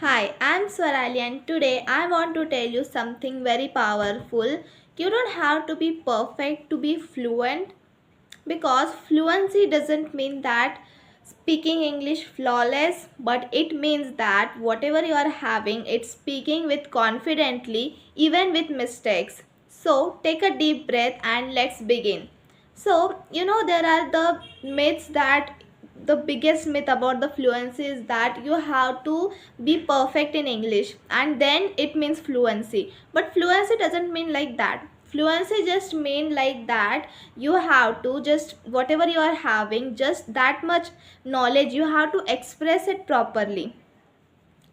Hi, I'm Swarali and today I want to tell you something very powerful. You don't have to be perfect to be fluent because fluency doesn't mean that speaking English flawless, but it means that whatever you are having, it's speaking with confidently even with mistakes. So take a deep breath and let's begin. There are the myths that the biggest myth about the fluency is that you have to be perfect in English and then it means fluency. But fluency doesn't mean like that. Fluency just mean like that you have to just whatever you are having, just that much knowledge, you have to express it properly.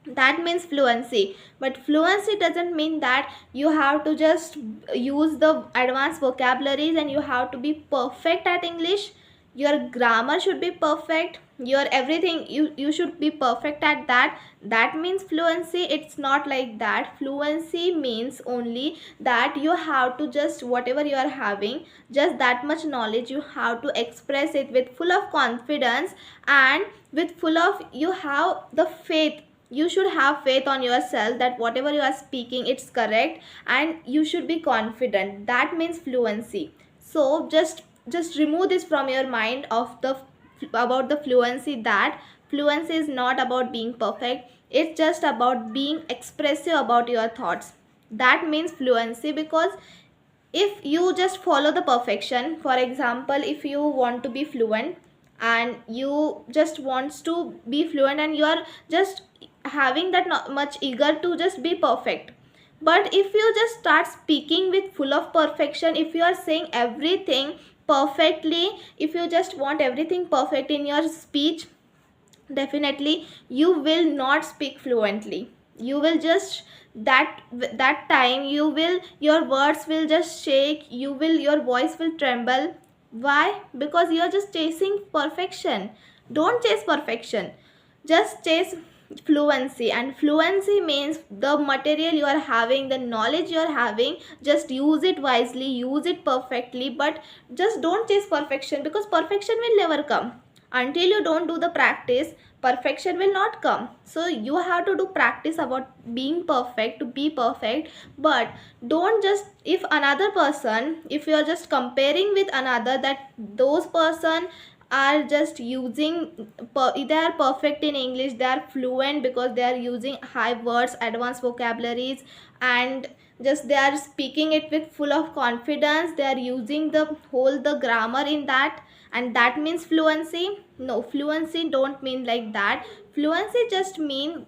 That means fluency. But fluency doesn't mean that you have to just use the advanced vocabularies and you have to be perfect at English. Your grammar should be perfect, your everything, you should be perfect at that. That means fluency. It's not like that. Fluency means only that you have to just whatever you are having, just that much knowledge, you have to express it with full of confidence and with full of, you have the faith. You should have faith on yourself that whatever you are speaking, it's correct, and you should be confident. That means fluency. So just remove this from your mind of the about the fluency, that fluency is not about being perfect. It's just about being expressive about your thoughts. That means fluency. Because if you just follow the perfection, for example, if you want to be fluent and you just wants to be fluent and you are just having that not much eager to just be perfect, but if you just start speaking with full of perfection, if you are saying everything perfectly, if you just want everything perfect in your speech, definitely you will not speak fluently. You will just that time you will, your words will just shake, your voice will tremble. Why? Because you are just chasing perfection. Don't chase perfection, just chase fluency. And fluency means the material you are having, the knowledge you are having, just use it wisely, use it perfectly, but just don't chase perfection, because perfection will never come. Until you don't do the practice, perfection will not come. So you have to do practice about being perfect, to be perfect. But don't just, if another person, if you are just comparing with another, that those person are just using they are perfect in English, they are fluent because they are using high words, advanced vocabularies, and just they are speaking it with full of confidence, they are using the whole the grammar in that, and that means fluency. No, fluency don't mean like that. Fluency just mean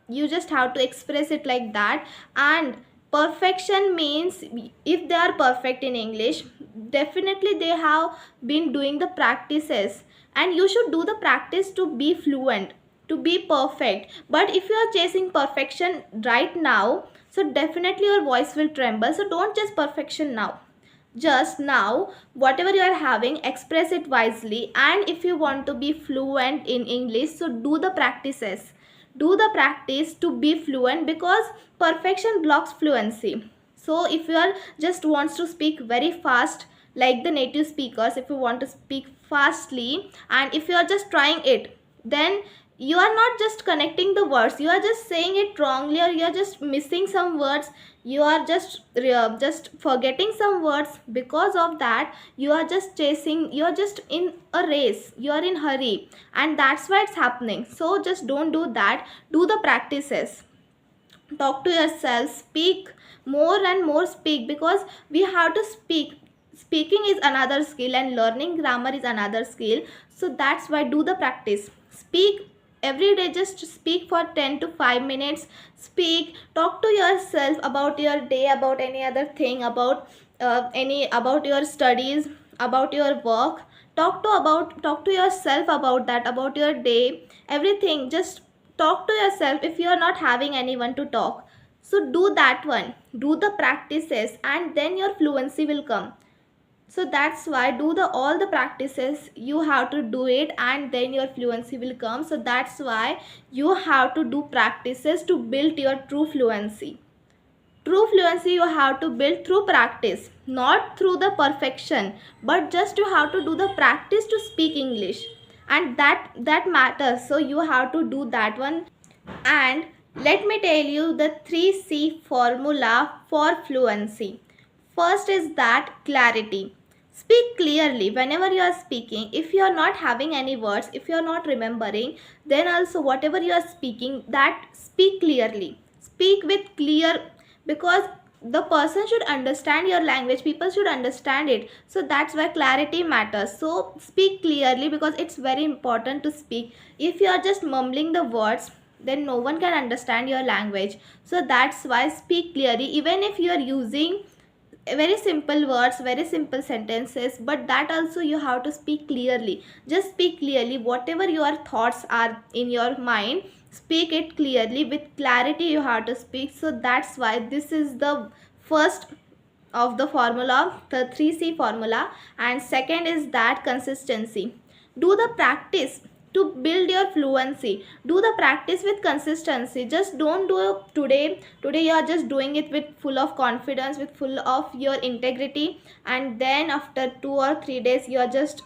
you just have to express it like that. And perfection means if they are perfect in English, definitely they have been doing the practices, and you should do the practice to be fluent, to be perfect. But if you are chasing perfection right now, so definitely your voice will tremble. So don't chase perfection now. Just now whatever you are having, express it wisely. And if you want to be fluent in English, so do the practices, do the practice to be fluent, because perfection blocks fluency. So if you are just wants to speak very fast like the native speakers, if you want to speak fastly and if you are just trying it, then you are not just connecting the words, you are just saying it wrongly, or you are just missing some words, you are just forgetting some words. Because of that, you are just chasing, you are just in a race, you are in hurry, and that's why it's happening. So just don't do that. Do the practices, talk to yourself, speak more and more, speak, because we have to speak. Speaking is another skill and learning grammar is another skill. So that's why do the practice. Speak every day, just speak for 10 to 5 minutes. Speak, talk to yourself about your day, about any other thing, about any about your studies, about your work. Talk to yourself about that, about your day, everything. Just talk to yourself if you are not having anyone to talk. So do that one, do the practices, and then your fluency will come. So that's why do the all the practices, you have to do it, and then your fluency will come. So that's why you have to do practices to build your true fluency. True fluency you have to build through practice, not through the perfection, but just you have to do the practice to speak English, and that matters. So you have to do that one. And Let me tell you the 3C formula for fluency. First is that clarity. Speak clearly whenever you are speaking. If you are not having any words, if you are not remembering, then also whatever you are speaking, that speak clearly. Speak with clear, because the person should understand your language, people should understand it, so that's why clarity matters. So speak clearly, because it's very important to speak. If you are just mumbling the words, then no one can understand your language. So that's why speak clearly, even if you are using very simple words, very simple sentences, but that also you have to speak clearly. Just speak clearly, whatever your thoughts are in your mind, speak it clearly, with clarity you have to speak. So that's why this is the first of the formula, the 3C formula. And second is that consistency. Do the practice to build your fluency. Do the practice with consistency. Just don't do it today you are just doing it with full of confidence, with full of your integrity, and then after 2 or 3 days you are just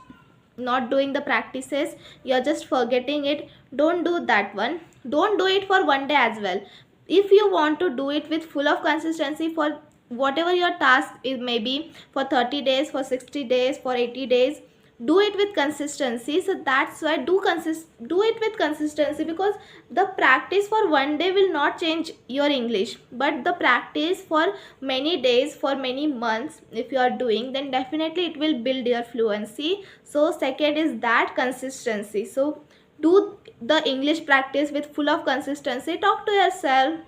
not doing the practices, you are just forgetting it. Don't do that one. Don't do it for one day as well. If you want to do it with full of consistency for whatever your task is, maybe for 30 days, for 60 days, for 80 days, do it with consistency. So that's why do it with consistency, because the practice for one day will not change your English, but the practice for many days, for many months, if you are doing, then definitely it will build your fluency. So second is that consistency. So do the English practice with full of consistency. Talk to yourself,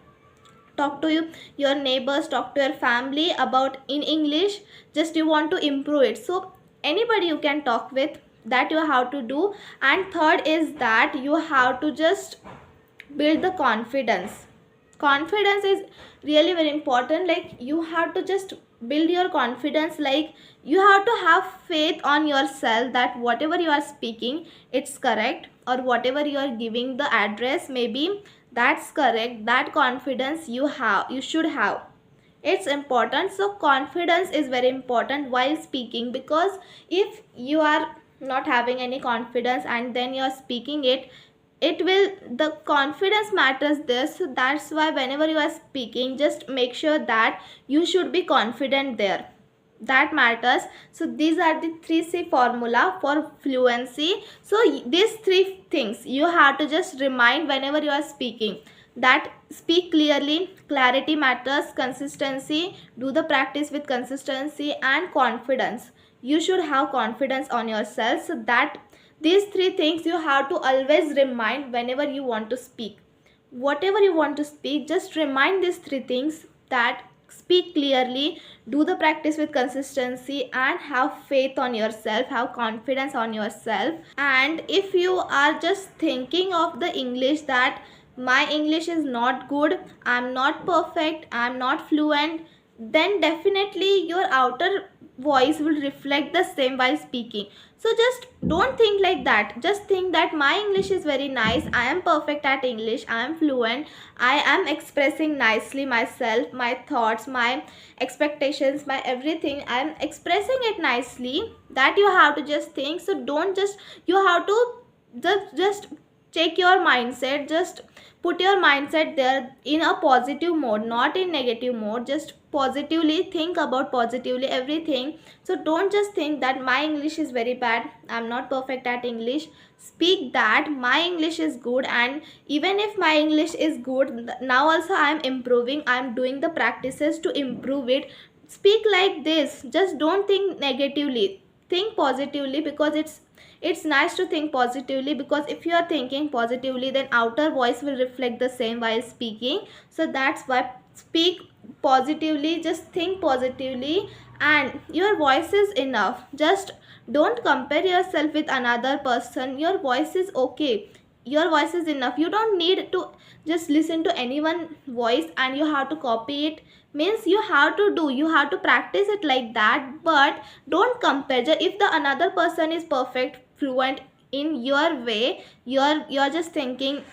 talk to your neighbors, talk to your family about in English. Just you want to improve it, so anybody you can talk with, that you have to do. And third is that you have to just build the confidence. Confidence is really very important. Like you have to just build your confidence, like you have to have faith on yourself that whatever you are speaking, it's correct, or whatever you are giving the address, maybe that's correct. That confidence you should have, it's important. So confidence is very important while speaking, because if you are not having any confidence and then you are speaking it, it will, the confidence matters there. So that's why whenever you are speaking, just make sure that you should be confident there, that matters. So these are the 3C formula for fluency. So these three things you have to just remind whenever you are speaking, that speak clearly, clarity matters, consistency, do the practice with consistency, and confidence. You should have confidence on yourself. So that these three things you have to always remind whenever you want to speak. Whatever you want to speak, just remind these three things, that speak clearly, do the practice with consistency, and have faith on yourself, have confidence on yourself. And if you are just thinking of the English, that my English is not good, I'm not perfect, I'm not fluent, then definitely your outer voice will reflect the same while speaking. So just don't think like that. Just think that my English is very nice, I am perfect at English, I am fluent, I am expressing nicely myself, my thoughts, my expectations, my everything, I am expressing it nicely. That you have to just think. So don't just, you have to just check your mindset, just put your mindset there in a positive mode, not in negative mode. Just positively think about positively everything. So don't just think that my English is very bad, I'm not perfect at English. Speak that my English is good, and even if my English is good, now also I am improving, I am doing the practices to improve it. Speak like this. Just don't think negatively, think positively, because it's nice to think positively, because if you are thinking positively, then outer voice will reflect the same while speaking. So that's why speak positively, just think positively, and your voice is enough. Just don't compare yourself with another person. Your voice is okay, your voice is enough. You don't need to just listen to anyone voice and you have to copy it. Means you have to do, you have to practice it like that, but don't compare. If the another person is perfect, fluent in your way, you're just thinking,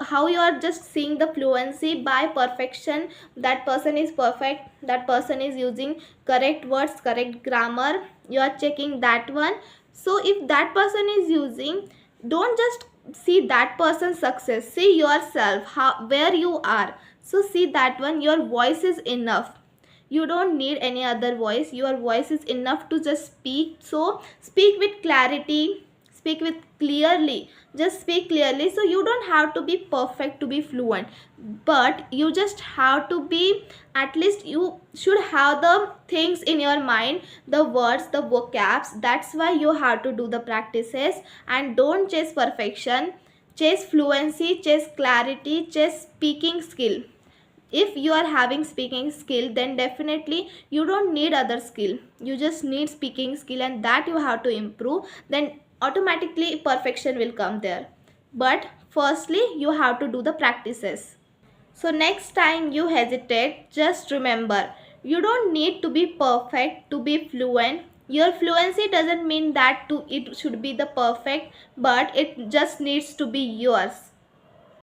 how you are just seeing the fluency by perfection, that person is perfect, that person is using correct words, correct grammar, you are checking that one. So if that person is using, don't just see that person's success, see yourself, how where you are. So see that one, your voice is enough. You don't need any other voice, your voice is enough to just speak. So speak with clarity, speak with clearly, just speak clearly. So you don't have to be perfect to be fluent, but you just have to be, at least you should have the things in your mind, the words, the vocabs. That's why you have to do the practices. And don't chase perfection, chase fluency, chase clarity, chase speaking skill. If you are having speaking skill, then definitely you don't need other skill, you just need speaking skill, and that you have to improve. Then automatically perfection will come there. But firstly you have to do the practices. So next time you hesitate, just remember, you don't need to be perfect to be fluent. Your fluency doesn't mean that it should be the perfect, but it just needs to be yours.